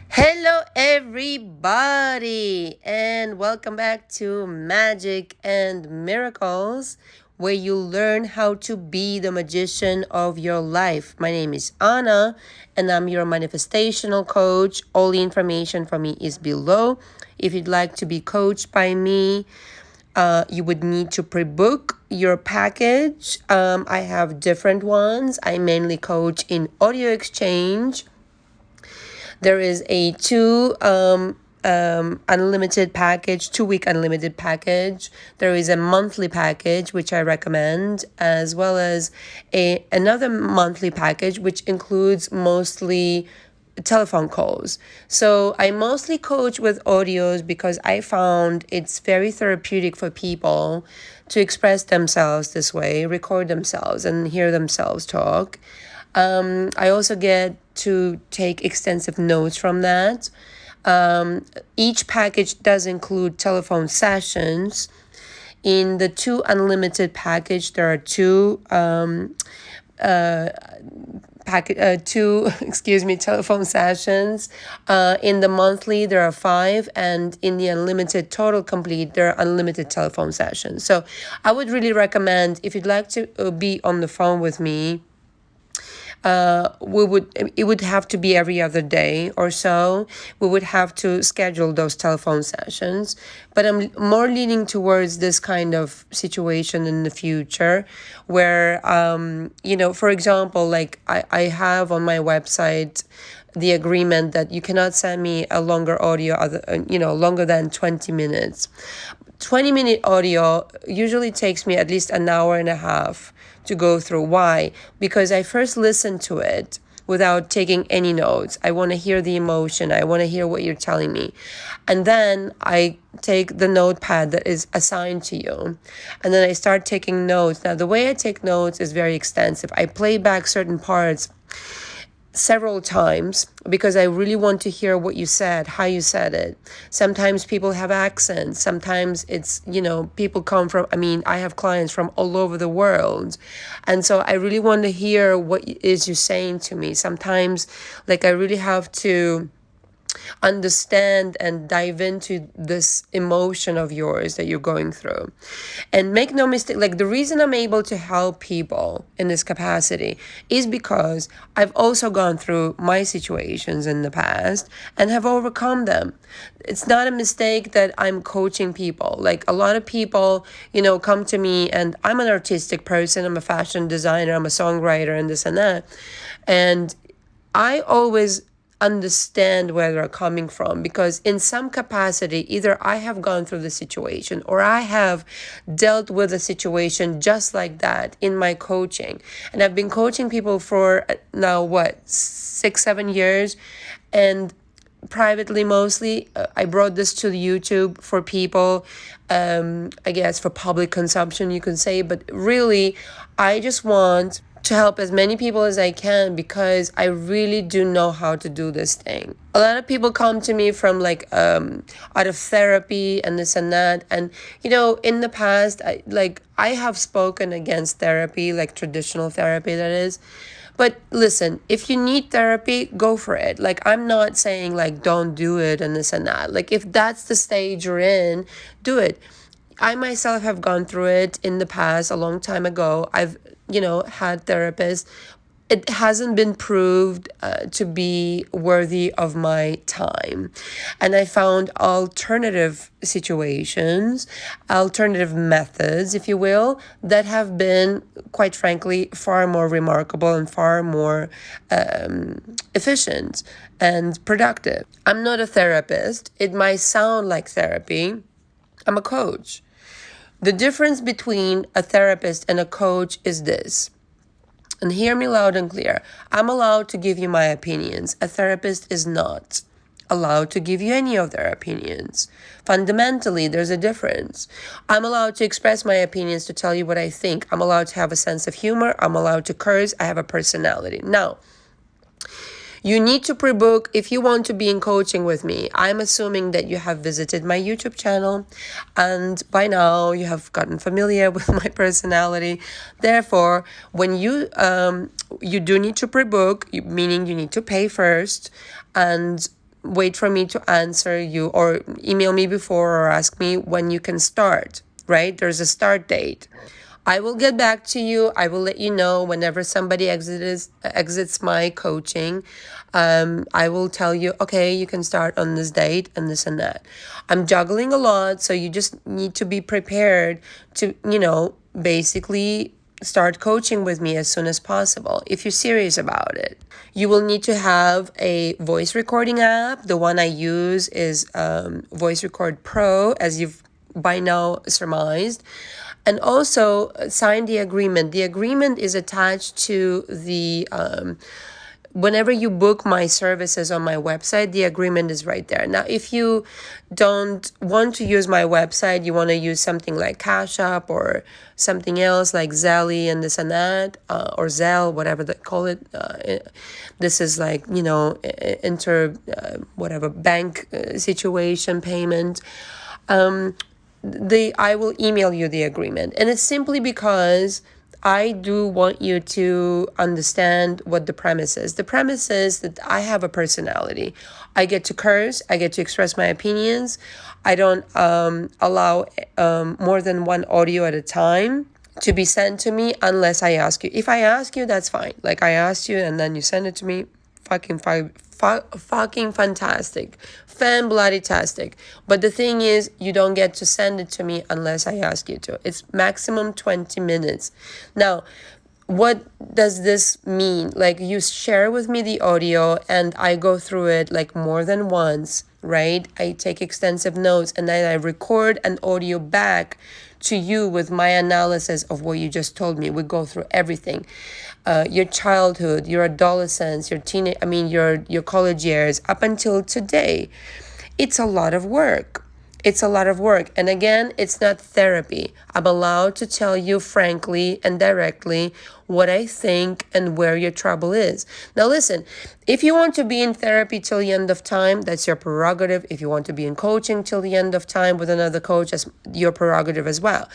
Hello, everybody, and welcome back to Magic and Miracles, where you learn how to be the magician of your life. My name is Anna, and I'm your manifestational coach. All the information for me is below. If you'd like to be coached by me, you would need to pre-book your package. I have different ones. I mainly coach in audio exchange. There is a unlimited package, 2 week unlimited package. There is a monthly package, which I recommend, as well as another monthly package, which includes mostly telephone calls. So I mostly coach with audios because I found it's very therapeutic for people to express themselves this way, record themselves and hear themselves talk. I also get to take extensive notes from that. Each package does include telephone sessions. In the 2 unlimited package, there are telephone sessions. In the monthly, there are 5, and in the unlimited total complete, there are unlimited telephone sessions. So I would really recommend, if you'd like to be on the phone with me, it would have to be every other day or so. We would have to schedule those telephone sessions, but I'm more leaning towards this kind of situation in the future where for example, like I have on my website the agreement that you cannot send me a longer audio longer than 20 minutes. 20-minute audio usually takes me at least an hour and a half to go through. Why? Because I first listen to it without taking any notes. I want to hear the emotion. I want to hear what you're telling me. And then I take the notepad that is assigned to you. And then I start taking notes. Now, the way I take notes is very extensive. I play back certain parts several times because I really want to hear what you said, how you said it. Sometimes people have accents. Sometimes it's, people come from, I have clients from all over the world. And so I really want to hear what is you saying to me. Sometimes, I really have to understand and dive into this emotion of yours that you're going through. And make no mistake, the reason I'm able to help people in this capacity is because I've also gone through my situations in the past and have overcome them. It's not a mistake that I'm coaching people. A lot of people, come to me, and I'm an artistic person. I'm a fashion designer. I'm a songwriter and this and that. And I always understand where they're coming from, because in some capacity, either I have gone through the situation or I have dealt with a situation just like that in my coaching. And I've been coaching people for now, 6-7 years, and privately mostly. I brought this to YouTube for people, I guess for public consumption, you can say, but really I just want to help as many people as I can, because I really do know how to do this thing. A lot of people come to me from out of therapy and this and that. And, in the past, I have spoken against therapy, traditional therapy, that is. But listen, if you need therapy, go for it. I'm not saying don't do it and this and that. If that's the stage you're in, do it. I myself have gone through it in the past, a long time ago. I've, had therapists. It hasn't been proved to be worthy of my time. And I found alternative situations, alternative methods, if you will, that have been, quite frankly, far more remarkable and far more efficient and productive. I'm not a therapist. It might sound like therapy. I'm a coach. The difference between a therapist and a coach is this. And hear me loud and clear. I'm allowed to give you my opinions. A therapist is not allowed to give you any of their opinions. Fundamentally, there's a difference. I'm allowed to express my opinions, to tell you what I think. I'm allowed to have a sense of humor. I'm allowed to curse. I have a personality. Now, you need to pre-book if you want to be in coaching with me. I'm assuming that you have visited my YouTube channel, and by now you have gotten familiar with my personality. Therefore, when you do need to pre-book, meaning you need to pay first, and wait for me to answer you, or email me before, or ask me when you can start, right? There's a start date. I will get back to you. I will let you know whenever somebody exits my coaching. I will tell you, okay, you can start on this date and this and that. I'm juggling a lot, so you just need to be prepared to, basically start coaching with me as soon as possible if you're serious about it. You will need to have a voice recording app. The one I use is Voice Record Pro, as you've by now surmised. And also sign the agreement. The agreement is attached to the whenever you book my services on my website, the agreement is right there. Now, if you don't want to use my website, you want to use something like Cash App or something else like Zelle and this and that, or Zelle, whatever they call it. This is like, whatever bank situation payment. I will email you the agreement. And it's simply because I do want you to understand what the premise is. The premise is that I have a personality. I get to curse. I get to express my opinions. I don't allow more than one audio at a time to be sent to me unless I ask you. If I ask you, that's fine. Like I asked you and then you send it to me. Fucking fantastic. Fan-bloody-tastic. But the thing is, you don't get to send it to me unless I ask you to. It's maximum 20 minutes. Now, what does this mean? Like, you share with me the audio and I go through it like more than once, right? I take extensive notes and then I record an audio back to you with my analysis of what you just told me. We go through everything. Your childhood, your adolescence, your college years up until today. It's a lot of work. It's a lot of work. And again, it's not therapy. I'm allowed to tell you frankly and directly what I think and where your trouble is. Now listen, if you want to be in therapy till the end of time, that's your prerogative. If you want to be in coaching till the end of time with another coach, that's your prerogative as well.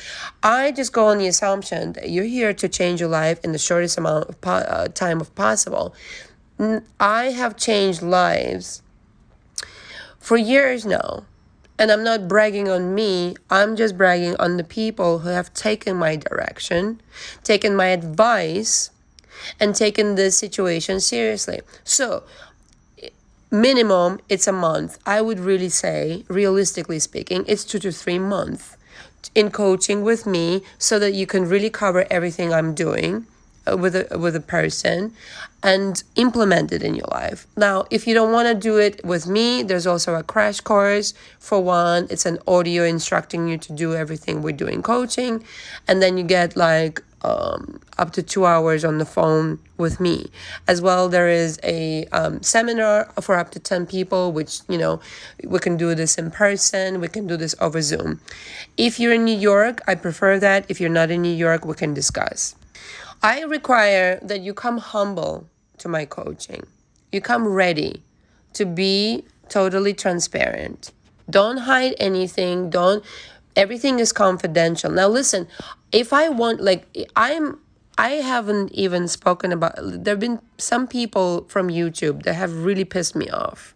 I just go on the assumption that you're here to change your life in the shortest amount of time of possible. I have changed lives for years now. And I'm not bragging on me, I'm just bragging on the people who have taken my direction, taken my advice, and taken this situation seriously. So, minimum, it's a month. I would really say, realistically speaking, it's 2 to 3 months in coaching with me so that you can really cover everything I'm doing with a person and implement it in your life. Now, if you don't want to do it with me, there's also a crash course. For one, it's an audio instructing you to do everything we do in coaching, and then you get like up to 2 hours on the phone with me. As well, there is a seminar for up to 10 people, which, we can do this in person, we can do this over Zoom. If you're in New York, I prefer that. If you're not in New York, we can discuss. I require that you come humble to my coaching. You come ready to be totally transparent. Don't hide anything. Everything is confidential. Now listen, if I want, I haven't even spoken about, there have been some people from YouTube that have really pissed me off.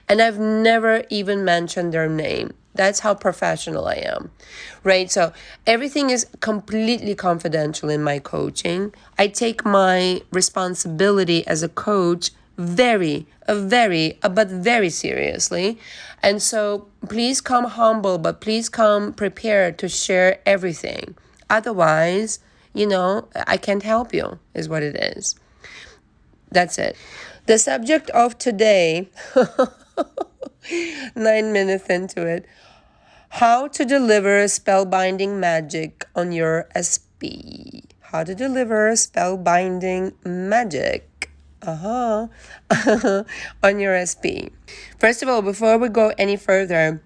And I've never even mentioned their name. That's how professional I am, right? So everything is completely confidential in my coaching. I take my responsibility as a coach very seriously. And so please come humble, but please come prepared to share everything. Otherwise, I can't help you, is what it is. That's it. The subject of today, 9 minutes into it, how to deliver spellbinding magic on your SP. How to deliver spellbinding magic. On your SP. First of all, before we go any further,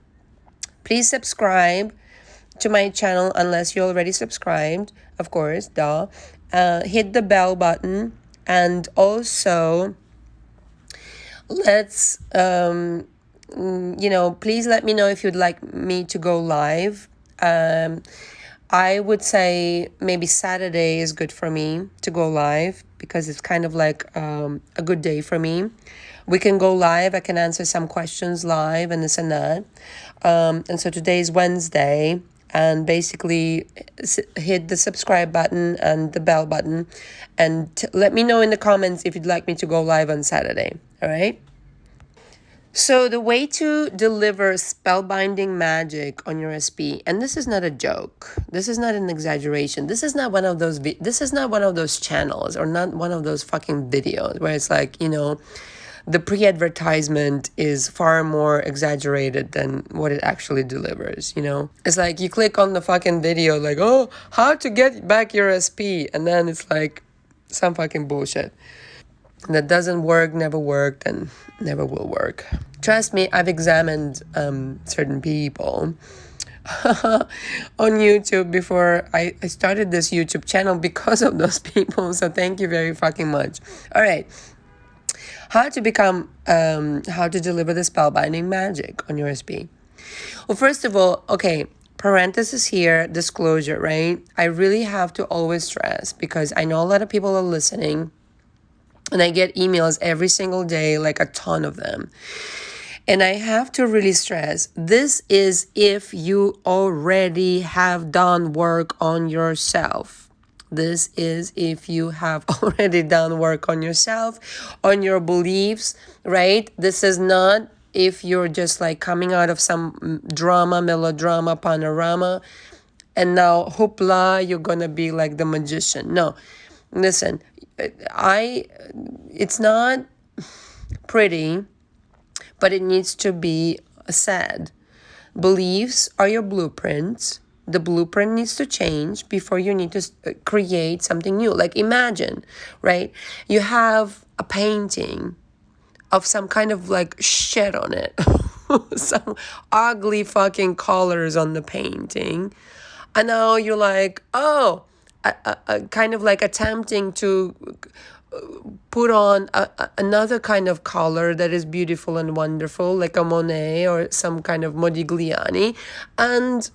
please subscribe to my channel unless you already subscribed, of course, duh. Hit the bell button, and also let's please let me know if you'd like me to go live. I would say maybe Saturday is good for me to go live because it's kind of like a good day for me. We can go live. I can answer some questions live and this and that. And so today is Wednesday, and basically hit the subscribe button and the bell button, and let me know in the comments if you'd like me to go live on Saturday. All right. So the way to deliver spellbinding magic on your SP, and this is not a joke. This is not an exaggeration. This is not one of those. This is not one of those channels, or not one of those fucking videos where it's like, the pre-advertisement is far more exaggerated than what it actually delivers. It's like you click on the fucking video like, oh, how to get back your SP, and then it's like some fucking bullshit that doesn't work, never worked, and never will work. Trust me, I've examined certain people on YouTube before I started this YouTube channel because of those people. So thank you very fucking much. All right. How to deliver the spellbinding magic on your SP. Well, first of all, okay, parenthesis here, disclosure, right? I really have to always stress, because I know a lot of people are listening, and I get emails every single day, like a ton of them. And I have to really stress, this is if you already have done work on yourself. This is if you have already done work on yourself, on your beliefs, right? This is not if you're just like coming out of some drama, melodrama, panorama, and now hoopla, you're gonna be like the magician. No, listen, it's not pretty, but it needs to be said. Beliefs are your blueprints. The blueprint needs to change before you need to create something new. Like imagine, right? You have a painting of some kind of like shit on it. Some ugly fucking colors on the painting. And now you're like, oh, kind of like attempting to put on another kind of color that is beautiful and wonderful, like a Monet or some kind of Modigliani, and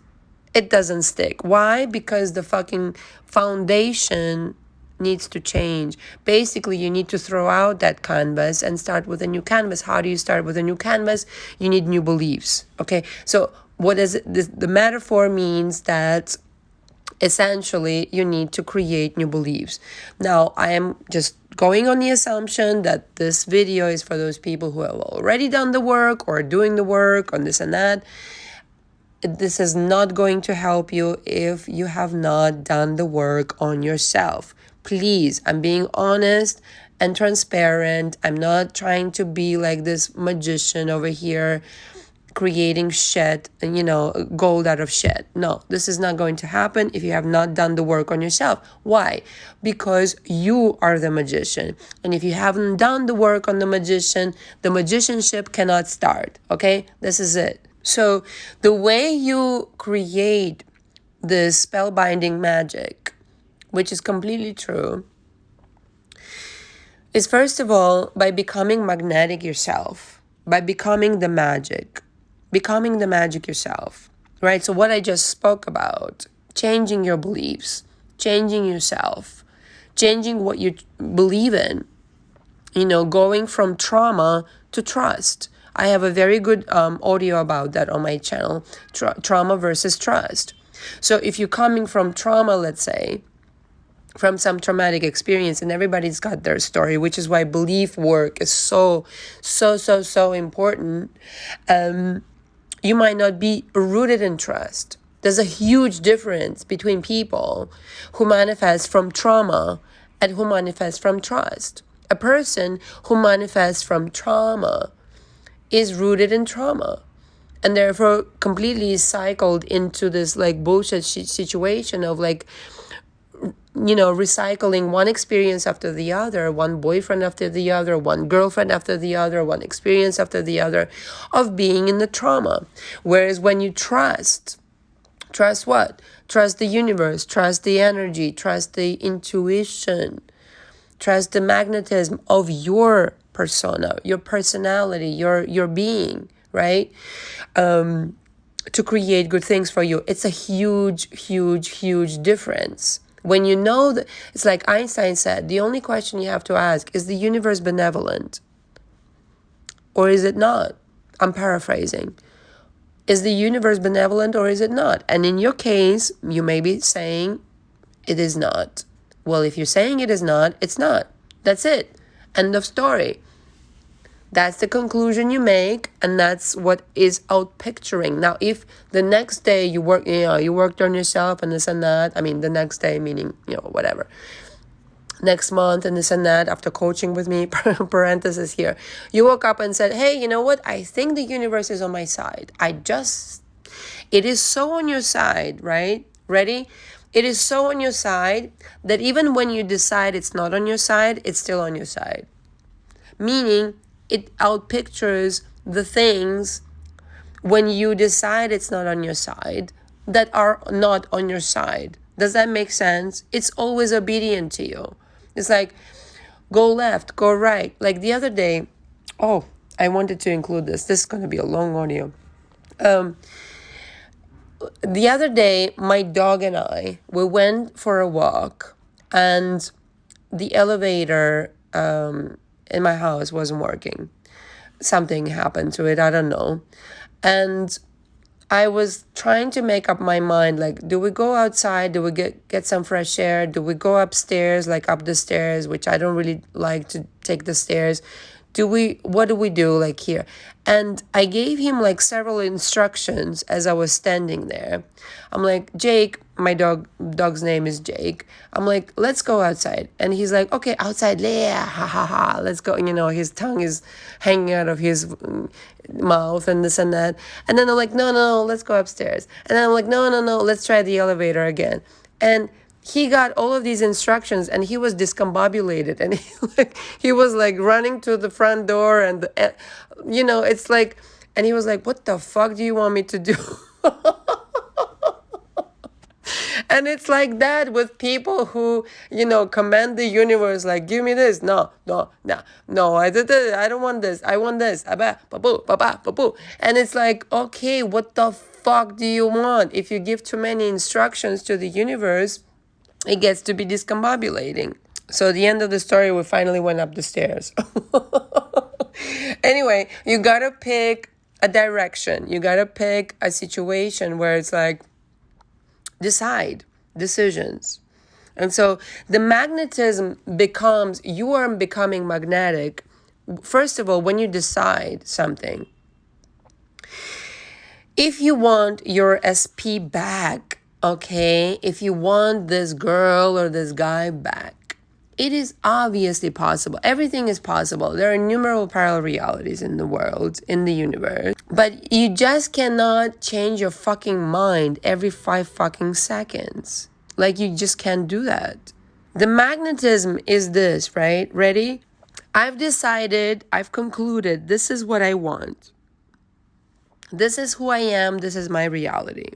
it doesn't stick. Why? Because the fucking foundation needs to change. Basically, you need to throw out that canvas and start with a new canvas. How do you start with a new canvas? You need new beliefs. Okay, so what is it? The metaphor means that essentially you need to create new beliefs. Now, I am just going on the assumption that this video is for those people who have already done the work or doing the work on this and that. This is not going to help you if you have not done the work on yourself. Please, I'm being honest and transparent. I'm not trying to be like this magician over here creating shit and, gold out of shit. No, this is not going to happen if you have not done the work on yourself. Why? Because you are the magician. And if you haven't done the work on the magicianship cannot start. Okay? This is it. So the way you create this spellbinding magic, which is completely true, is first of all by becoming magnetic yourself, by becoming the magic yourself, right? So what I just spoke about, changing your beliefs, changing yourself, changing what you believe in, going from trauma to trust. I have a very good audio about that on my channel, trauma versus trust. So if you're coming from trauma, let's say, from some traumatic experience, and everybody's got their story, which is why belief work is so important. You might not be rooted in trust. There's a huge difference between people who manifest from trauma and who manifest from trust. A person who manifests from trauma is rooted in trauma, and therefore completely cycled into this like bullshit situation of like, recycling one experience after the other, one boyfriend after the other, one girlfriend after the other, one experience after the other, of being in the trauma. Whereas when you trust what? Trust the universe, trust the energy, trust the intuition, trust the magnetism of your persona, your personality, your being, right? To create good things for you. It's a huge difference. When you know that, it's like Einstein said, the only question you have to ask is the universe benevolent? or is it not? I'm paraphrasing. Is the universe benevolent or is it not? And in your case, you may be saying it is not. Well, if you're saying it is not, it's not. That's it. End of story. That's the conclusion you make, and that's what is out picturing. Now, if the next day you worked on yourself and this and that, I mean, the next day meaning, whatever, next month and this and that, after coaching with me, parenthesis here, you woke up and said, hey, you know what? I think the universe is on my side. It is so on your side, right? Ready? It is so on your side that even when you decide it's not on your side, it's still on your side. Meaning, it outpictures the things when you decide it's not on your side that are not on your side. Does that make sense? It's always obedient to you. It's like, go left, go right. Like the other day, I wanted to include this. This is going to be a long audio. The other day, my dog and we went for a walk, and the elevator in my house wasn't working. Something happened to it, I don't know. And I was trying to make up my mind, like, do we go outside? Do we get some fresh air? Do we go upstairs, like up the stairs, which I don't really like to take the stairs? What do we do, like here? And I gave him like several instructions as I was standing there. I'm like, Jake, my dog's name is Jake. I'm like, let's go outside. And he's like, okay, outside, yeah, ha ha ha, let's go. His tongue is hanging out of his mouth and this and that. And then I'm like, no, let's go upstairs. And then I'm like, no, let's try the elevator again. And he got all of these instructions and he was discombobulated, and he was like running to the front door and it's like, and he was like, what the fuck do you want me to do? And it's like that with people who, command the universe, like, give me this. No, I don't want this. I want this. And it's like, okay, what the fuck do you want? If you give too many instructions to the universe, it gets to be discombobulating. So at the end of the story, we finally went up the stairs. Anyway, you gotta pick a direction. You gotta pick a situation where it's like, decisions. And so the magnetism becomes, you are becoming magnetic. First of all, when you decide something, if you want your SP back, okay, if you want this girl or this guy back, it is obviously possible. Everything is possible. There are innumerable parallel realities in the world, in the universe. But you just cannot change your fucking mind every 5 fucking seconds. Like, you just can't do that. The magnetism is this, right? Ready? I've decided, I've concluded, this is what I want. This is who I am. This is my reality.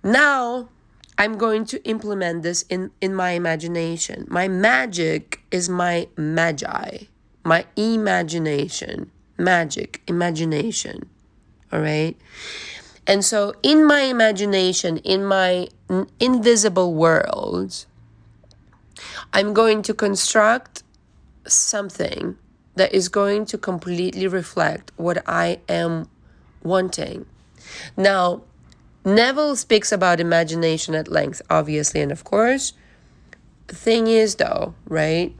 Now, I'm going to implement this in my imagination. My magic is my magi, my imagination, magic, imagination, all right? And so in my imagination, in my invisible world, I'm going to construct something that is going to completely reflect what I am wanting. Now, Neville speaks about imagination at length, obviously, and of course. The thing is, though, right?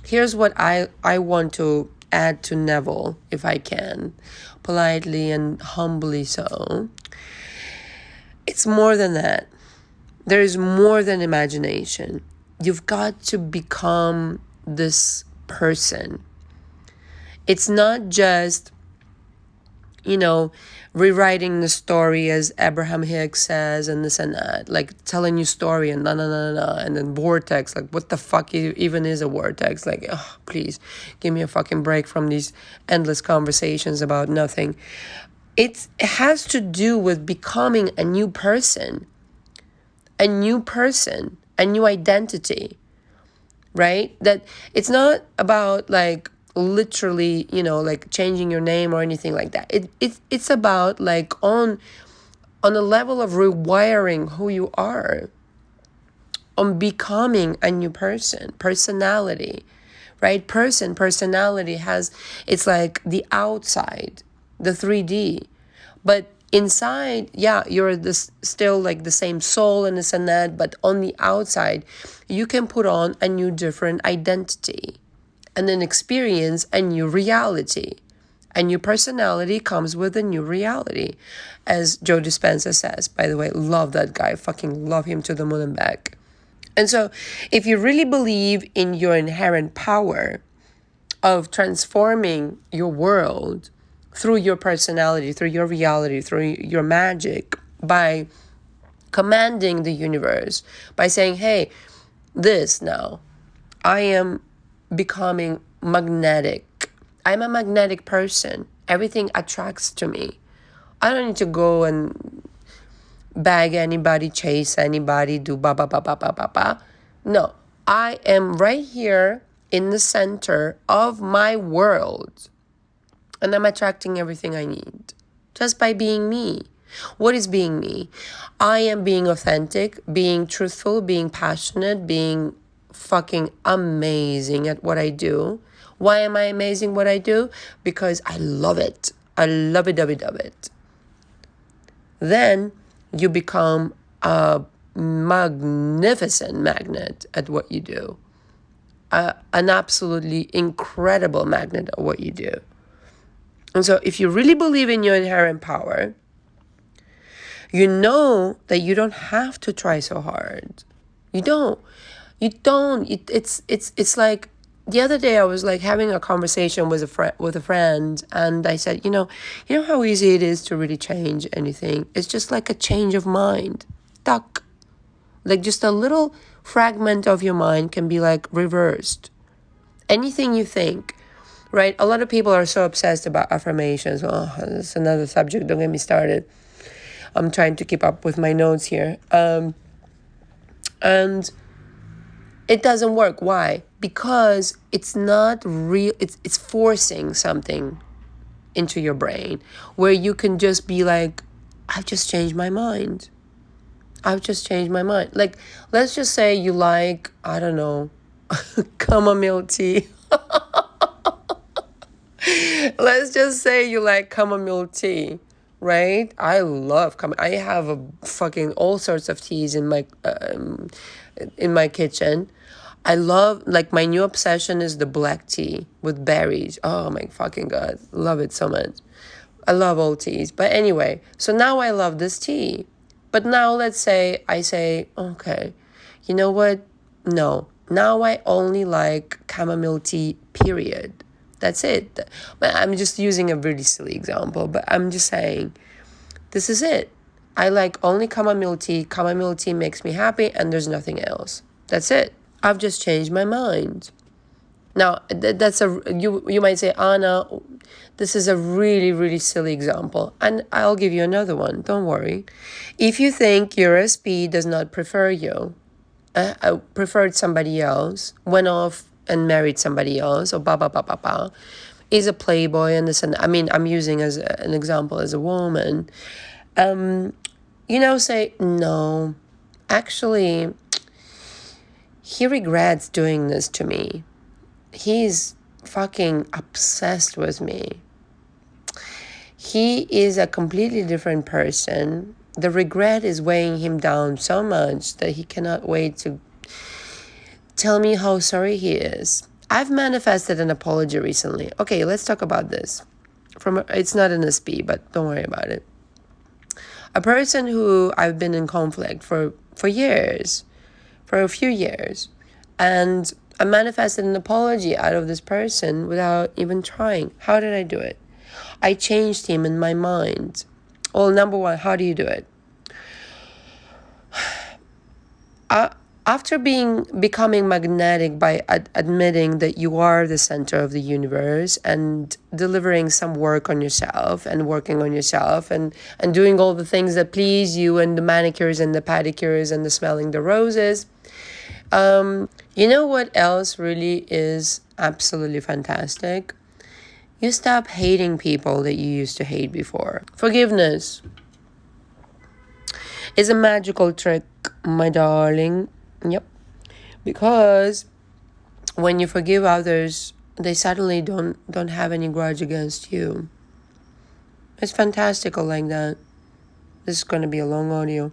Here's what I want to add to Neville, if I can, politely and humbly so. It's more than that. There is more than imagination. You've got to become this person. It's not just, rewriting the story as Abraham Hicks says and this and that, like telling you story and and then vortex, like what the fuck even is a vortex? Like, oh, please give me a fucking break from these endless conversations about nothing. It has to do with becoming a new person, a new identity, right? That it's not about like literally, like changing your name or anything like that. It's about like on a level of rewiring who you are, on becoming a new personality, right? Personality it's like the outside, the 3D. But inside, yeah, you're still like the same soul and this and that, but on the outside, you can put on a new different identity and then experience a new reality. A new personality comes with a new reality. As Joe Dispenza says, by the way, love that guy, fucking love him to the moon and back. And so if you really believe in your inherent power of transforming your world through your personality, through your reality, through your magic, by commanding the universe, by saying, hey, this now, I am becoming magnetic. I'm a magnetic person. Everything attracts to me. I don't need to go and bag anybody, chase anybody, do ba ba ba ba ba ba ba. No, I am right here in the center of my world. And I'm attracting everything I need just by being me. What is being me? I am being authentic, being truthful, being passionate, being fucking amazing at what I do. Why am I amazing what I do? Because I love it. I love it, love it, love it. Then you become a magnificent magnet at what you do. An absolutely incredible magnet at what you do. And so if you really believe in your inherent power, you know that you don't have to try so hard. You don't. It's like the other day I was like having a conversation with a friend, and I said, you know how easy it is to really change anything. It's just like a change of mind. Tuck. Like just a little fragment of your mind can be like reversed. Anything you think, right? A lot of people are so obsessed about affirmations. Oh, that's another subject. Don't get me started. I'm trying to keep up with my notes here. And it doesn't work. Why? Because it's not real. It's forcing something into your brain where you can just be like, I've just changed my mind. I've just changed my mind. Like, let's just say you like, I don't know, chamomile tea. Let's just say you like chamomile tea, right? I love I have a fucking all sorts of teas in my kitchen. I love, like, my new obsession is the black tea with berries. Oh my fucking God. Love it so much. I love all teas. But anyway, so now I love this tea. But now let's say I say, okay, you know what? No, now I only like chamomile tea, period. That's it. But I'm just using a really silly example, but I'm just saying, this is it. I like only chamomile tea. Chamomile tea makes me happy, and there's nothing else. That's it. I've just changed my mind. Now, you might say, Anna, this is a really, really silly example. And I'll give you another one. Don't worry. If you think your SP does not prefer you, preferred somebody else, went off and married somebody else, or is a playboy, and this and I mean, I'm using as an example as a woman, say, no, actually, he regrets doing this to me. He's fucking obsessed with me. He is a completely different person. The regret is weighing him down so much that he cannot wait to tell me how sorry he is. I've manifested an apology recently. Okay, let's talk about this. It's not an SP, but don't worry about it. A person who I've been in conflict for years, for a few years, and I manifested an apology out of this person without even trying. How did I do it? I changed him in my mind. Well, number one, how do you do it? After becoming magnetic by admitting that you are the center of the universe and delivering some work on yourself and working on yourself and doing all the things that please you, and the manicures and the pedicures and the smelling the roses, you know what else really is absolutely fantastic? You stop hating people that you used to hate before. Forgiveness is a magical trick, my darling. Yep. Because when you forgive others, they suddenly don't have any grudge against you. It's fantastical like that. This is going to be a long audio.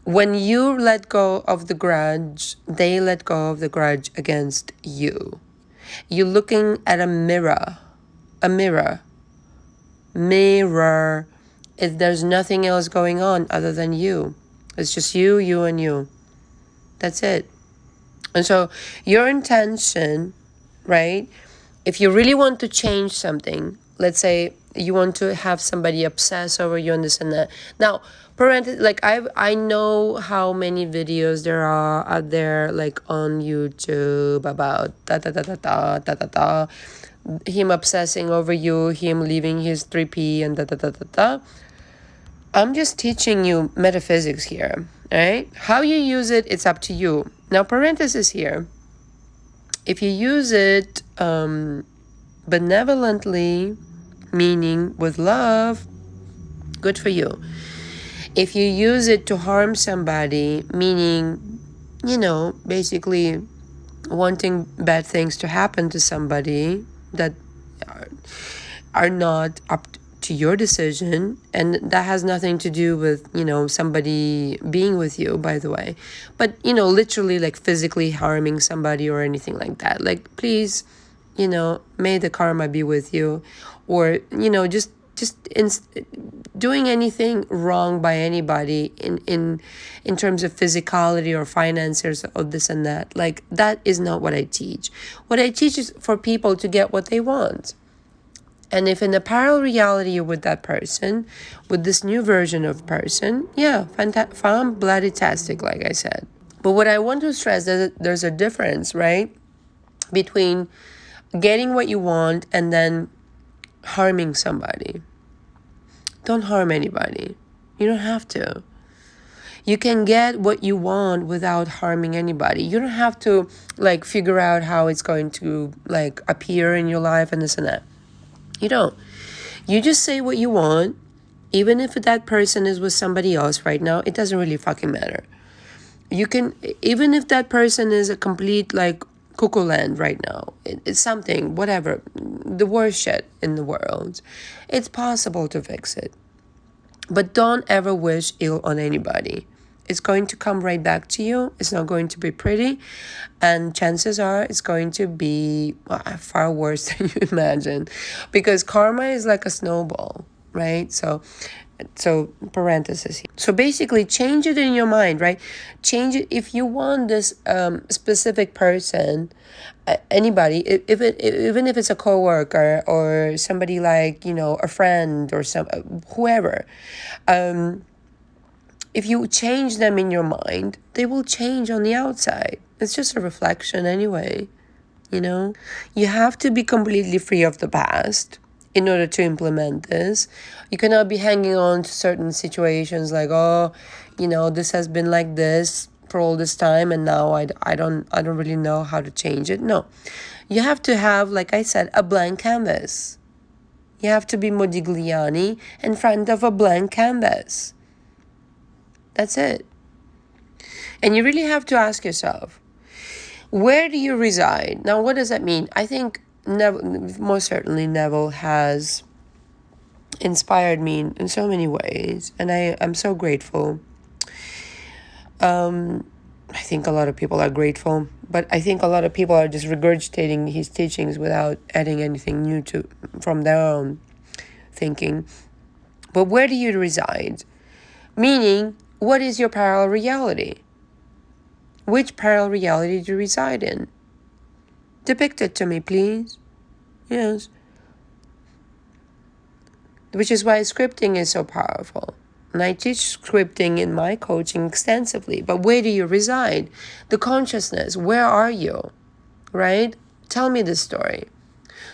When you let go of the grudge, they let go of the grudge against you. You're looking at a mirror. A mirror. Mirror. There's nothing else going on other than you. It's just you, you, and you. That's it. And so your intention, right? If you really want to change something, let's say you want to have somebody obsess over you and this and that. Now, like I know how many videos there are out there, like on YouTube, about him obsessing over you, him leaving his 3P and I'm just teaching you metaphysics here, right? How you use it, it's up to you. Now, parenthesis here. If you use it benevolently, meaning with love, good for you. If you use it to harm somebody, meaning, basically wanting bad things to happen to somebody that are not up to your decision, and that has nothing to do with, somebody being with you, by the way, but, literally like physically harming somebody or anything like that. Like, please, may the karma be with you, or, just doing anything wrong by anybody in terms of physicality or finances or this and that. Like, that is not what I teach. What I teach is for people to get what they want. And if in a parallel reality you're with that person, with this new version of person, yeah, bloody-tastic, like I said. But what I want to stress is that there's a difference, right, between getting what you want and then harming somebody. Don't harm anybody. You don't have to. You can get what you want without harming anybody. You don't have to, like, figure out how it's going to, like, appear in your life and this and that. You don't. You just say what you want. Even if that person is with somebody else right now, it doesn't really fucking matter. You can, even if that person is a complete, like, cuckoo land right now, it's something, whatever, the worst shit in the world, it's possible to fix it. But don't ever wish ill on anybody. It's going to come right back to you. It's not going to be pretty. And chances are it's going to be far worse than you imagine. Because karma is like a snowball, right? So parenthesis here. So basically change it in your mind, right? Change it if you want this specific person, anybody, even if it's a coworker or somebody like, a friend or whoever. If you change them in your mind, they will change on the outside. It's just a reflection anyway, You have to be completely free of the past in order to implement this. You cannot be hanging on to certain situations like, this has been like this for all this time and now I don't really know how to change it. No. You have to have, like I said, a blank canvas. You have to be Modigliani in front of a blank canvas. That's it. And you really have to ask yourself, where do you reside? Now, what does that mean? I think most certainly Neville has inspired me in so many ways. And I'm so grateful. I think a lot of people are grateful. But I think a lot of people are just regurgitating his teachings without adding anything new from their own thinking. But where do you reside? Meaning, what is your parallel reality? Which parallel reality do you reside in? Depict it to me, please. Yes. Which is why scripting is so powerful. And I teach scripting in my coaching extensively. But where do you reside? The consciousness. Where are you? Right? Tell me the story.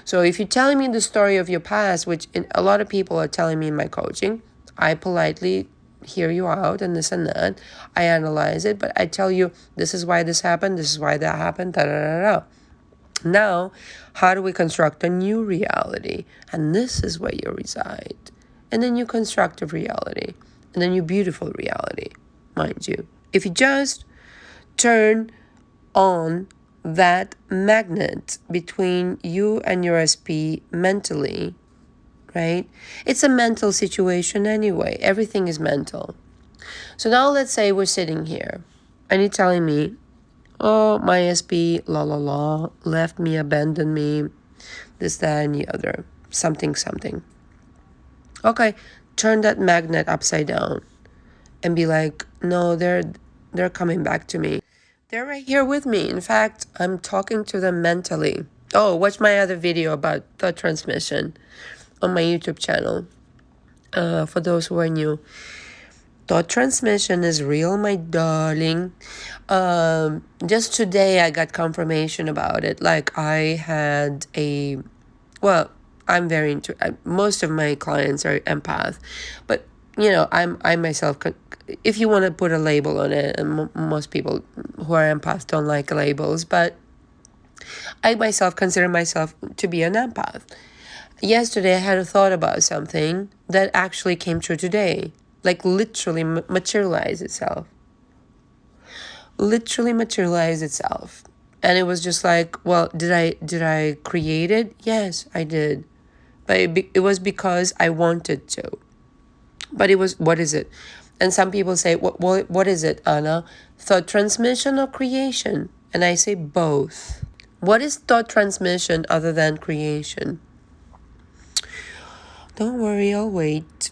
So if you're telling me the story of your past, which a lot of people are telling me in my coaching, I politely hear you out and this and that. I analyze it, but I tell you, this is why this happened, this is why that happened, da-da-da-da. Now, how do we construct a new reality? And this is where you reside. And then you construct a reality. And then your beautiful reality, mind you. If you just turn on that magnet between you and your SP mentally, right? It's a mental situation anyway. Everything is mental. So now let's say we're sitting here and you're telling me, oh, my SP, la la la, left me, abandoned me, this, that, and the other, something, something. Okay, turn that magnet upside down and be like, no, they're coming back to me. They're right here with me. In fact, I'm talking to them mentally. Oh, watch my other video about thought transmission on my YouTube channel. For those who are new, thought transmission is real, my darling. Just today I got confirmation about it. Like I had I'm very into. Most of my clients are empath, but I myself. If you want to put a label on it, and most people who are empath don't like labels, but I myself consider myself to be an empath. Yesterday I had a thought about something that actually came true today. Like literally materialize itself. Literally materialize itself. And it was just like, well, did I create it? Yes, I did. But it was because I wanted to. But it was, what is it? And some people say, what is it, Anna? Thought transmission or creation? And I say both. What is thought transmission other than creation? Don't worry, I'll wait.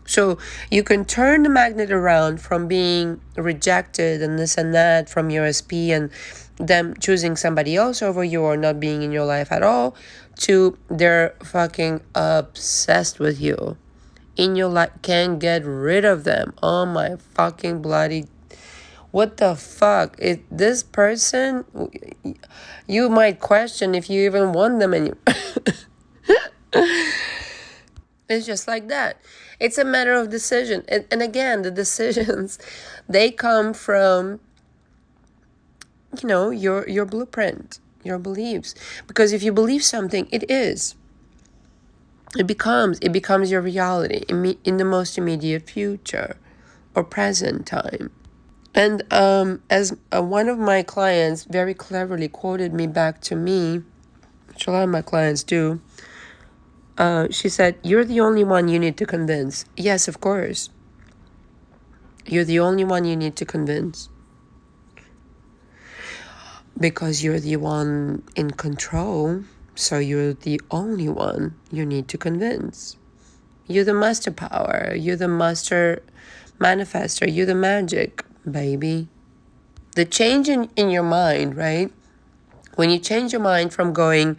So you can turn the magnet around from being rejected and this and that from your SP and them choosing somebody else over you or not being in your life at all to they're fucking obsessed with you. In your life, can't get rid of them. Oh my fucking bloody... What the fuck? This person, you might question if you even want them anymore. It's just like that. It's a matter of decision. And again, the decisions, they come from, your blueprint, your beliefs. Because if you believe something, it is. It becomes your reality in the most immediate future or present time. And as one of my clients very cleverly quoted me back to me, which a lot of my clients do, she said, you're the only one you need to convince. Yes, of course. You're the only one you need to convince. Because you're the one in control, so you're the only one you need to convince. You're the master power. You're the master manifester. You're the magic, baby. The change in your mind, right? When you change your mind from going,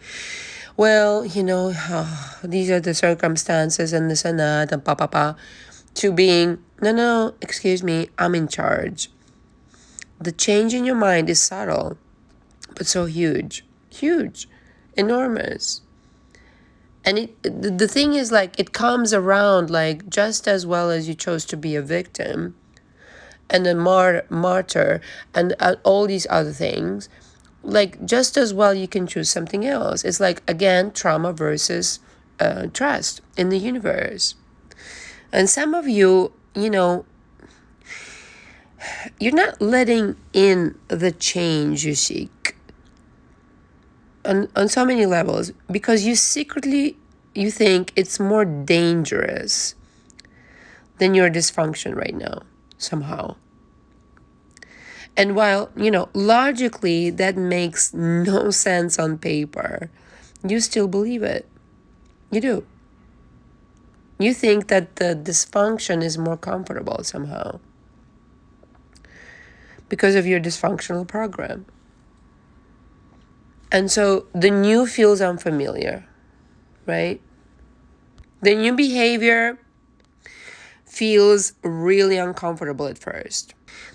well, these are the circumstances and this and that and to being, no, excuse me, I'm in charge. The change in your mind is subtle, but so huge, enormous. And the thing is, like, it comes around, like, just as well as you chose to be a victim and a martyr and all these other things, like, just as well you can choose something else. It's like, again, trauma versus trust in the universe. And some of you, you're not letting in the change you seek on so many levels because you think it's more dangerous than your dysfunction right now, somehow. And while, logically that makes no sense on paper, you still believe it. You do. You think that the dysfunction is more comfortable somehow because of your dysfunctional program. And so the new feels unfamiliar, right? The new behavior feels really uncomfortable at first.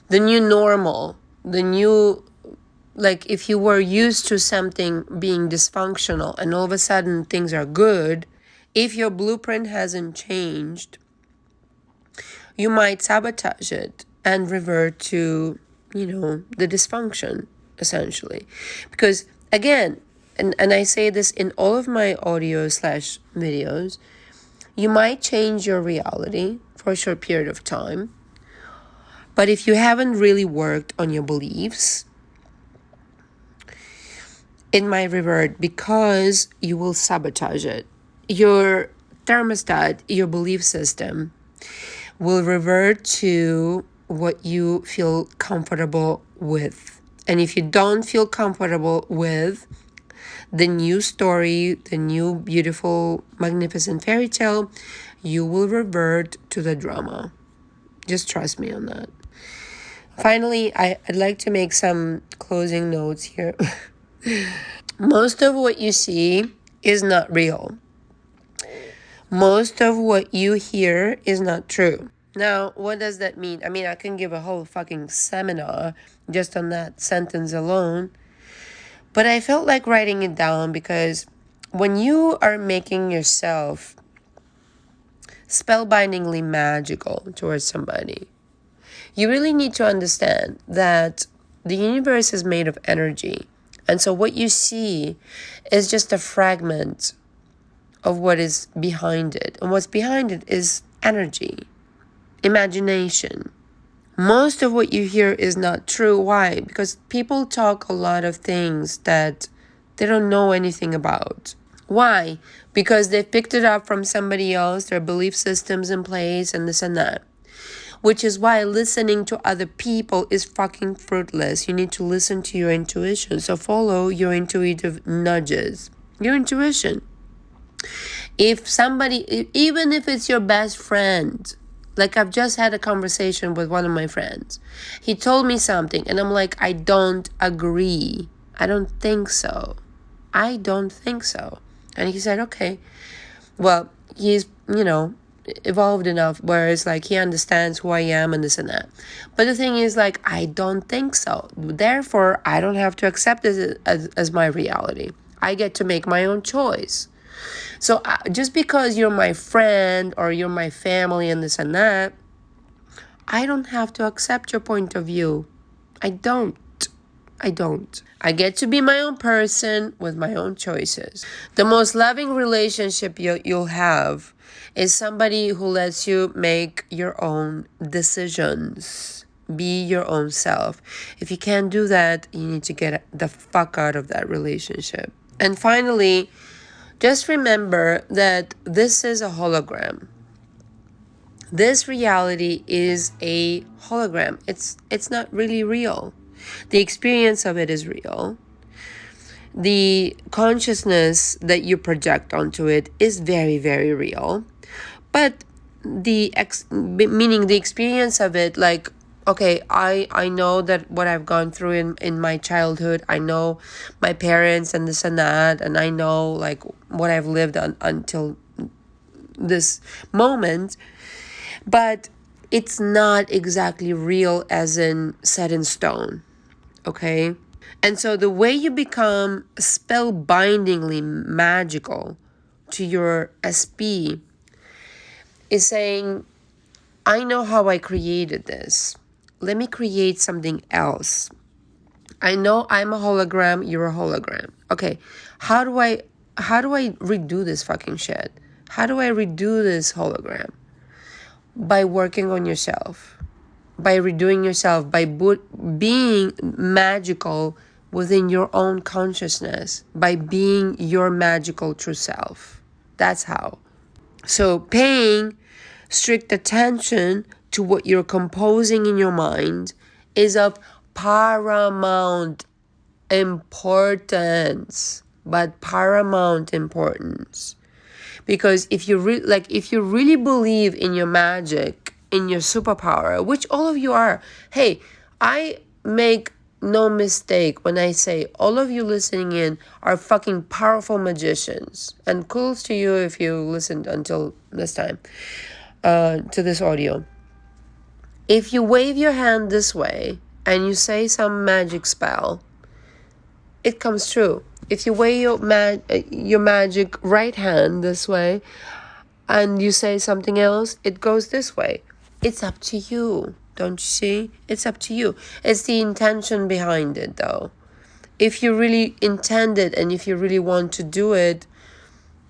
The new normal, like if you were used to something being dysfunctional and all of a sudden things are good, if your blueprint hasn't changed, you might sabotage it and revert to, the dysfunction, essentially. Because again, and I say this in all of my audio/videos, you might change your reality for a short period of time. But if you haven't really worked on your beliefs, it might revert because you will sabotage it. Your thermostat, your belief system, will revert to what you feel comfortable with. And if you don't feel comfortable with the new story, the new beautiful, magnificent fairy tale, you will revert to the drama. Just trust me on that. Finally, I'd like to make some closing notes here. Most of what you see is not real. Most of what you hear is not true. Now, what does that mean? I mean, I can give a whole fucking seminar just on that sentence alone. But I felt like writing it down because when you are making yourself spellbindingly magical towards somebody, you really need to understand that the universe is made of energy. And so what you see is just a fragment of what is behind it. And what's behind it is energy, imagination. Most of what you hear is not true. Why? Because people talk a lot of things that they don't know anything about. Why? Because they picked it up from somebody else, their belief systems in place, and this and that. Which is why listening to other people is fucking fruitless. You need to listen to your intuition. So follow your intuitive nudges. Your intuition. If somebody, even if it's your best friend, like I've just had a conversation with one of my friends. He told me something and I'm like, I don't agree. I don't think so. I don't think so. And he said, okay. Well, he's, evolved enough where it's like he understands who I am and this and that. But the thing is, like, I don't think so. Therefore, I don't have to accept this as my reality. I get to make my own choice. So just because you're my friend or you're my family and this and that, I don't have to accept your point of view. I don't. I get to be my own person with my own choices. The most loving relationship you'll have is somebody who lets you make your own decisions. Be your own self. If you can't do that, you need to get the fuck out of that relationship. And finally, just remember that this is a hologram. This reality is a hologram. It's not really real. The experience of it is real. The consciousness that you project onto it is very, very real. But meaning the experience of it, like, okay, I know that what I've gone through in my childhood, I know my parents and this and that, and I know like what I've lived until this moment, but it's not exactly real as in set in stone, okay? And so the way you become spellbindingly magical to your SP is saying, I know how I created this. Let me create something else. I know I'm a hologram, you're a hologram. Okay, how do I redo this fucking shit? How do I redo this hologram? By working on yourself. By redoing yourself. By being magical within your own consciousness. By being your magical true self. That's how. So paying strict attention to what you're composing in your mind is of paramount importance. But paramount importance. Because if you really believe in your magic, in your superpower, which all of you are, hey, I make no mistake when I say all of you listening in are fucking powerful magicians. And kudos to you if you listened until this time to this audio. If you wave your hand this way and you say some magic spell, it comes true. If you wave your magic right hand this way and you say something else, it goes this way. It's up to you. Don't you see? It's up to you. It's the intention behind it, though. If you really intend it and if you really want to do it,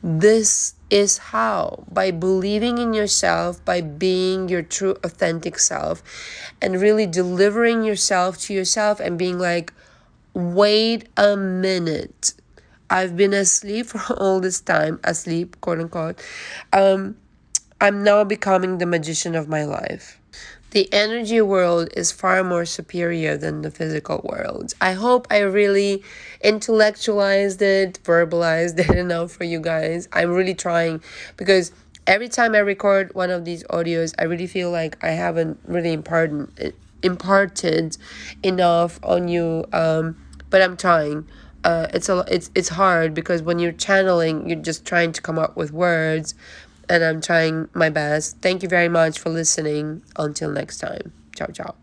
this is how. By believing in yourself, by being your true, authentic self, and really delivering yourself to yourself and being like, Wait a minute. I've been asleep for all this time, asleep, quote unquote. Um, I'm now becoming the magician of my life. The energy world is far more superior than the physical world. I hope I really intellectualized it, verbalized it enough for you guys. I'm really trying, because every time I record one of these audios, I really feel like I haven't really imparted enough on you. But I'm trying. It's hard, because when you're channeling, you're just trying to come up with words, and I'm trying my best. Thank you very much for listening. Until next time. Ciao, ciao.